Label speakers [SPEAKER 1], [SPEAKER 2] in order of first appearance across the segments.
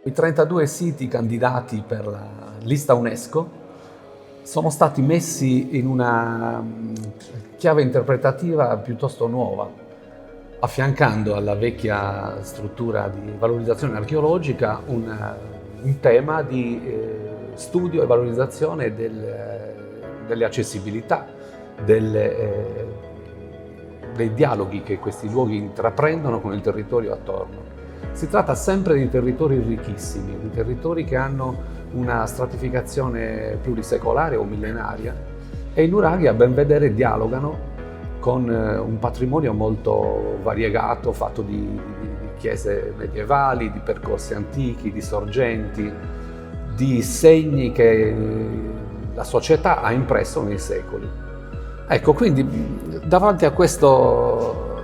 [SPEAKER 1] I 32 siti candidati per la lista UNESCO sono stati messi in una chiave interpretativa piuttosto nuova, affiancando alla vecchia struttura di valorizzazione archeologica un tema di studio e valorizzazione delle accessibilità, dei dialoghi che questi luoghi intraprendono con il territorio attorno. Si tratta sempre di territori ricchissimi, di territori che hanno una stratificazione plurisecolare o millenaria e i nuraghi, a ben vedere, dialogano con un patrimonio molto variegato, fatto di chiese medievali, di percorsi antichi, di sorgenti, di segni che la società ha impresso nei secoli. Ecco, quindi davanti a questo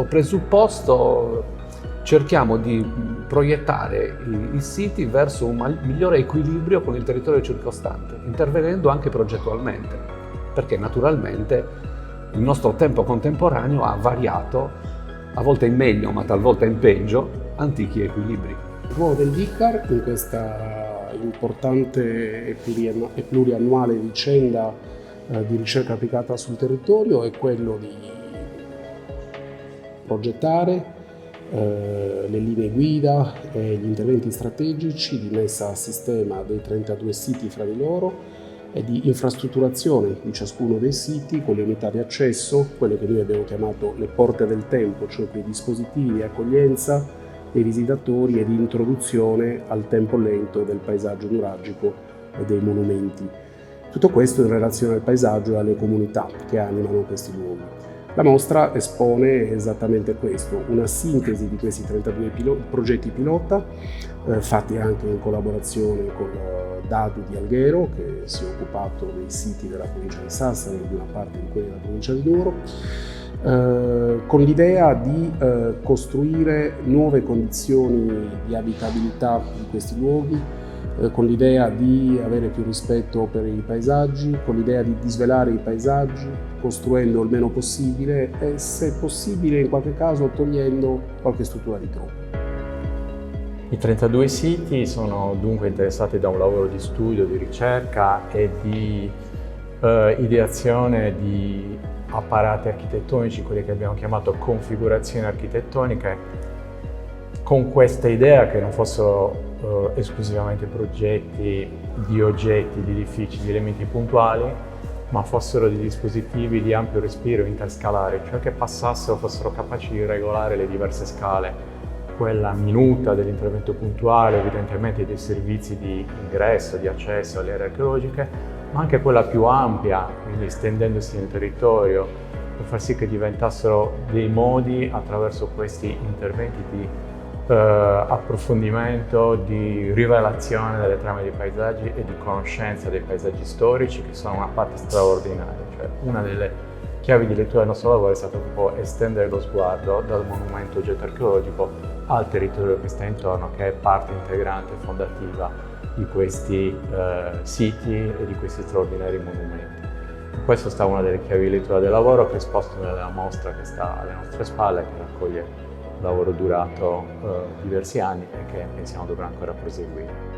[SPEAKER 1] presupposto cerchiamo di proiettare i siti verso un migliore equilibrio con il territorio circostante, intervenendo anche progettualmente, perché naturalmente il nostro tempo contemporaneo ha variato, a volte in meglio ma talvolta in peggio, antichi equilibri.
[SPEAKER 2] Il ruolo del VICAR in questa importante e pluriannuale vicenda di ricerca applicata sul territorio è quello di progettare le linee guida e gli interventi strategici di messa a sistema dei 32 siti fra di loro e di infrastrutturazione di ciascuno dei siti con le unità di accesso, quelle che noi abbiamo chiamato le porte del tempo, cioè quei dispositivi di accoglienza dei visitatori e di introduzione al tempo lento del paesaggio nuragico e dei monumenti. Tutto questo in relazione al paesaggio e alle comunità che animano questi luoghi. La mostra espone esattamente questo, una sintesi di questi 32 progetti pilota, fatti anche in collaborazione con Dadu di Alghero, che si è occupato dei siti della provincia di Sassari e di una parte di quelli della provincia di Nuoro, con l'idea di costruire nuove condizioni di abitabilità di questi luoghi, con l'idea di avere più rispetto per i paesaggi, con l'idea di disvelare i paesaggi, costruendo il meno possibile e, se possibile, in qualche caso togliendo qualche struttura di troppo.
[SPEAKER 3] I 32 siti sono dunque interessati da un lavoro di studio, di ricerca e di ideazione di apparati architettonici, quelli che abbiamo chiamato configurazioni architettoniche, con questa idea che non fossero esclusivamente progetti di oggetti, di edifici, di elementi puntuali, ma fossero dei dispositivi di ampio respiro interscalari, cioè che passassero, fossero capaci di regolare le diverse scale, quella minuta dell'intervento puntuale, evidentemente dei servizi di ingresso, di accesso alle aree archeologiche, ma anche quella più ampia, quindi estendendosi nel territorio, per far sì che diventassero dei modi, attraverso questi interventi di approfondimento, di rivelazione delle trame dei paesaggi e di conoscenza dei paesaggi storici, che sono una parte straordinaria. Cioè, una delle chiavi di lettura del nostro lavoro è stato proprio estendere lo sguardo dal monumento oggetto archeologico al territorio che sta intorno, che è parte integrante e fondativa di questi siti e di questi straordinari monumenti. Questa sta una delle chiavi di lettura del lavoro, che è esposto nella mostra che sta alle nostre spalle, che raccoglie un lavoro durato diversi anni e che pensiamo dovrà ancora proseguire.